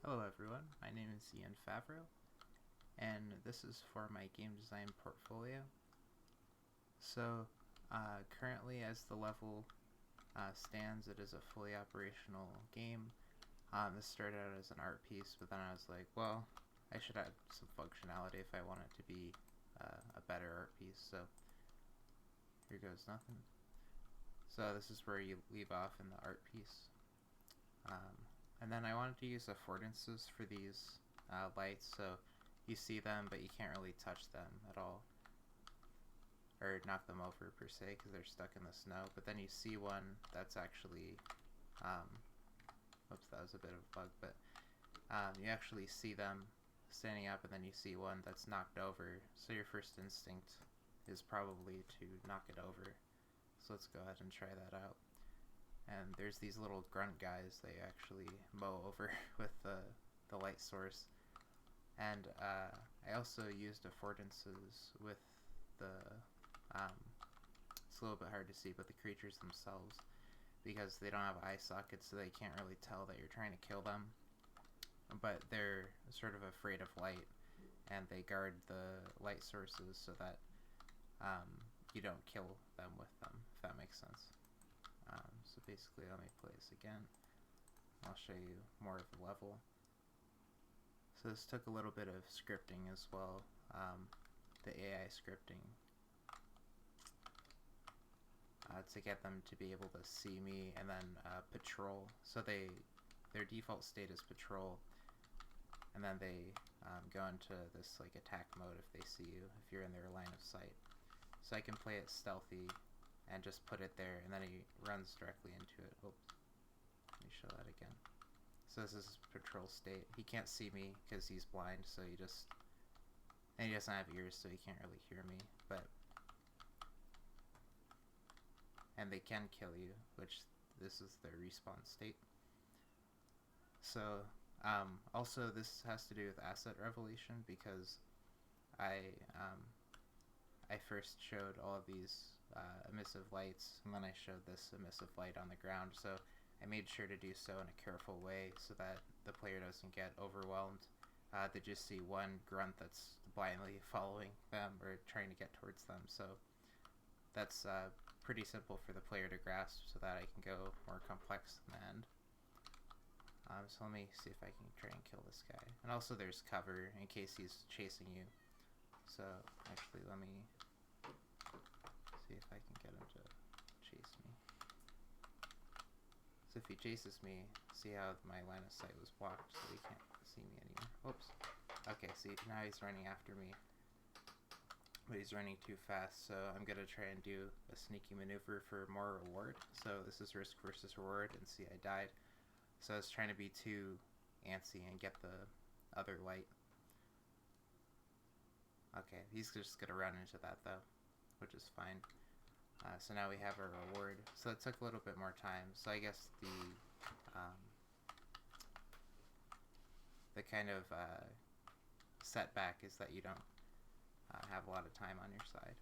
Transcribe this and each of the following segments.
Hello everyone, my name is Ian Favreau, and this is for my game design portfolio. So, currently as the level stands, it is a fully operational game. This started out as an art piece, but then I was like, well, I should add some functionality if I want it to be a better art piece, so here goes nothing. So this is where you leave off in the art piece. And then I wanted to use affordances for these lights, so you see them, but you can't really touch them at all, or knock them over per se, because they're stuck in the snow. But then you see one that's actually, oops, that was a bit of a bug, but you actually see them standing up, and then you see one that's knocked over, so your first instinct is probably to knock it over. So let's go ahead and try that out. And there's these little grunt guys they actually mow over with the light source. And I also used affordances with the, it's a little bit hard to see, but the creatures themselves, because they don't have eye sockets, so they can't really tell that you're trying to kill them. But they're sort of afraid of light, and they guard the light sources so that you don't kill them with them, if that makes sense. So basically, let me play this again. I'll show you more of the level. So this took a little bit of scripting as well, the AI scripting, to get them to be able to see me, and then patrol. So their default state is patrol, and then they go into this like attack mode if they see you, if you're in their line of sight. So I can play it stealthy and just put it there, and then he runs directly into it. Oops. Let me show that again. So this is patrol state. He can't see me because he's blind, so he doesn't have ears, so he can't really hear me. And they can kill you, which this is their respawn state. So also this has to do with asset revelation, because I first showed all of these emissive lights, and then I showed this emissive light on the ground, so I made sure to do so in a careful way so that the player doesn't get overwhelmed. They just see one grunt that's blindly following them or trying to get towards them, so that's pretty simple for the player to grasp, so that I can go more complex in the end. So let me see if I can try and kill this guy. And also there's cover in case he's chasing you. So actually let me see if I can get him to chase me. So if he chases me, see how my line of sight was blocked, so he can't see me anymore. Oops. Okay, see, now he's running after me, but he's running too fast, so I'm gonna try and do a sneaky maneuver for more reward. So this is risk versus reward, and see, I died. So I was trying to be too antsy and get the other light. Okay, he's just gonna run into that though, which is fine. So now we have our reward. So it took a little bit more time. So I guess the kind of setback is that you don't have a lot of time on your side.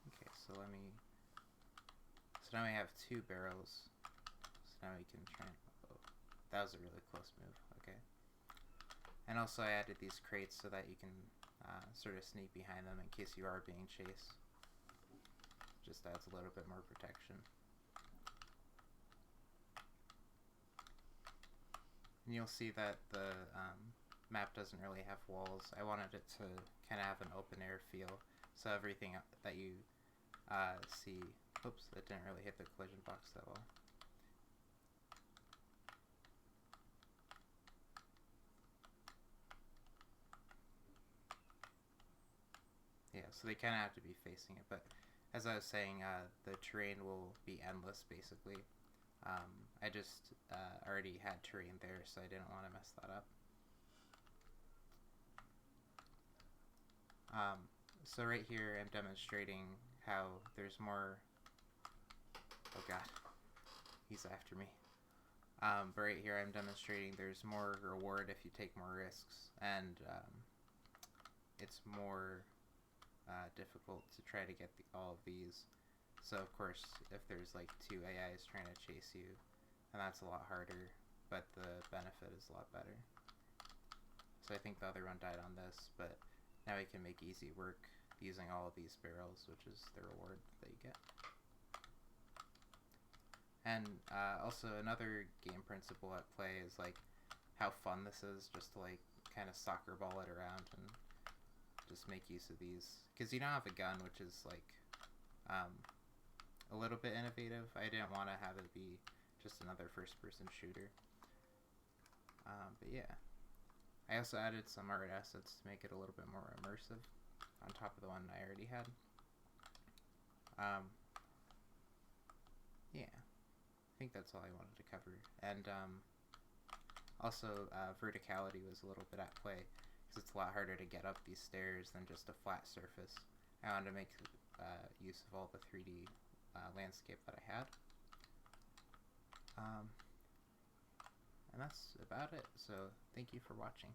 Okay, so now we have 2 barrels. So now we can try and, oh, that was a really close move, okay. And also I added these crates so that you can sort of sneak behind them in case you are being chased. Just adds a little bit more protection. And you'll see that the map doesn't really have walls. I wanted it to kind of have an open air feel, so everything that you see, oops, that didn't really hit the collision box that well. Yeah, so they kind of have to be facing it, but as I was saying, the terrain will be endless basically. I just already had terrain there, so I didn't want to mess that up. So right here I'm demonstrating how there's more, oh god, he's after me. But right here I'm demonstrating there's more reward if you take more risks, and it's more difficult to try to get all of these. So of course, if there's like 2 AIs trying to chase you, and that's a lot harder, but the benefit is a lot better. So I think the other one died on this, but now we can make easy work using all of these barrels, which is the reward that you get. And also another game principle at play is like how fun this is, just to like kind of soccer ball it around and just make use of these. Because you don't have a gun, which is like a little bit innovative. I didn't want to have it be just another first-person shooter. But yeah. I also added some art assets to make it a little bit more immersive on top of the one I already had. Yeah. I think that's all I wanted to cover. And also verticality was a little bit at play, because it's a lot harder to get up these stairs than just a flat surface. I wanted to make use of all the 3D landscape that I had. And that's about it. So thank you for watching.